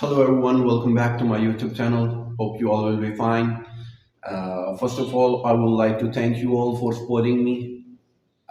Hello everyone, welcome back to my YouTube channel. Hope you all will be fine. First of all, I would like to thank you all for supporting me.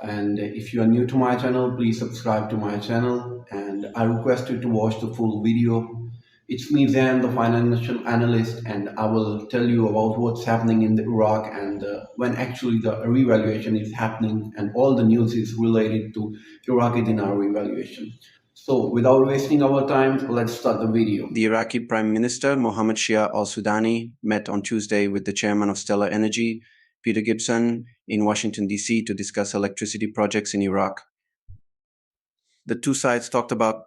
And if you are new to my channel, please subscribe to my channel. And I request you to watch the full video. It's me, Zan, the financial analyst, and I will tell you about what's happening in Iraq and when actually the revaluation is happening, and all the news is related to Iraqi dinar revaluation. So, without wasting our time, let's start the video. The Iraqi Prime Minister Mohammed Shia al-Sudani met on Tuesday with the chairman of Stellar Energy, Peter Gibson, in Washington, D.C. to discuss electricity projects in Iraq. The two sides talked about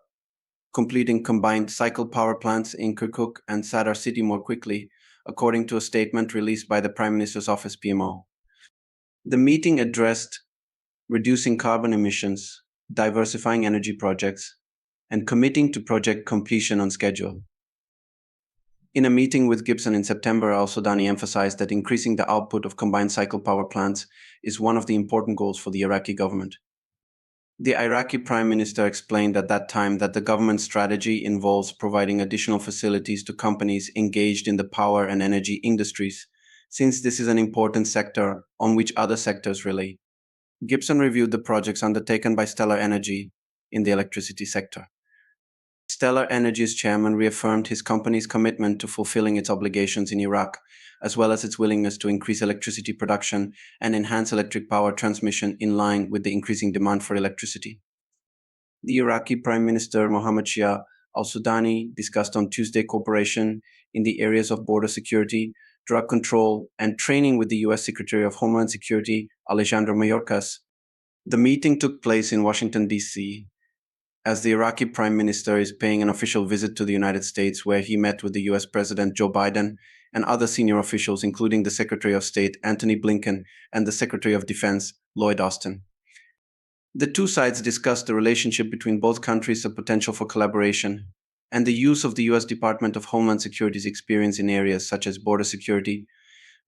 completing combined cycle power plants in Kirkuk and Sadr City more quickly, according to a statement released by the Prime Minister's office PMO. The meeting addressed reducing carbon emissions, diversifying energy projects, and committing to project completion on schedule. In a meeting with Gibson in September, al-Sudani emphasized that increasing the output of combined cycle power plants is one of the important goals for the Iraqi government. The Iraqi Prime Minister explained at that time that the government's strategy involves providing additional facilities to companies engaged in the power and energy industries, since this is an important sector on which other sectors rely. Gibson reviewed the projects undertaken by Stellar Energy in the electricity sector. Stellar Energy's chairman reaffirmed his company's commitment to fulfilling its obligations in Iraq, as well as its willingness to increase electricity production and enhance electric power transmission in line with the increasing demand for electricity. The Iraqi Prime Minister Mohammed Shia al-Sudani discussed on Tuesday cooperation in the areas of border security, drug control, and training with the U.S. Secretary of Homeland Security Alejandro Mayorkas. The meeting took place in Washington, D.C., as the Iraqi Prime Minister is paying an official visit to the United States, where he met with the US President Joe Biden and other senior officials, including the Secretary of State Antony Blinken and the Secretary of Defense Lloyd Austin. The two sides discussed the relationship between both countries, the potential for collaboration, and the use of the US Department of Homeland Security's experience in areas such as border security,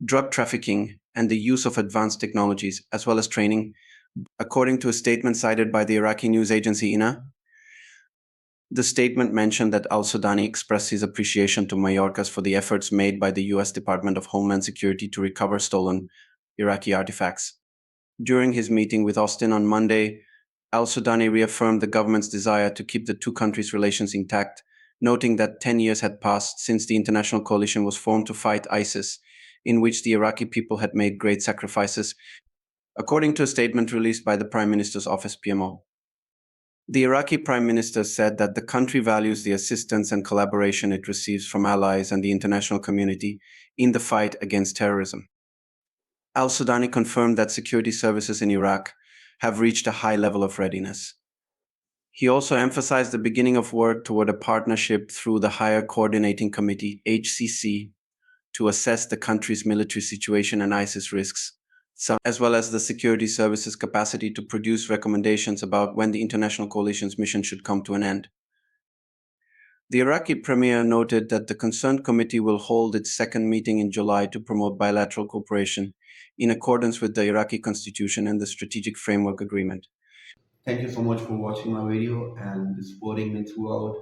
drug trafficking, and the use of advanced technologies, as well as training, according to a statement cited by the Iraqi news agency INA. The statement mentioned that al-Sudani expressed his appreciation to Mayorkas for the efforts made by the U.S. Department of Homeland Security to recover stolen Iraqi artifacts. During his meeting with Austin on Monday, al-Sudani reaffirmed the government's desire to keep the two countries' relations intact, noting that 10 years had passed since the international coalition was formed to fight ISIS, in which the Iraqi people had made great sacrifices, according to a statement released by the Prime Minister's office PMO. The Iraqi Prime Minister said that the country values the assistance and collaboration it receives from allies and the international community in the fight against terrorism. Al-Sudani confirmed that security services in Iraq have reached a high level of readiness. He also emphasized the beginning of work toward a partnership through the Higher Coordinating Committee, HCC, to assess the country's military situation and ISIS risks, as well as the security services' capacity to produce recommendations about when the international coalition's mission should come to an end. The Iraqi premier noted that the concerned committee will hold its second meeting in July to promote bilateral cooperation in accordance with the Iraqi constitution and the Strategic Framework Agreement. Thank you so much for watching my video and supporting me throughout.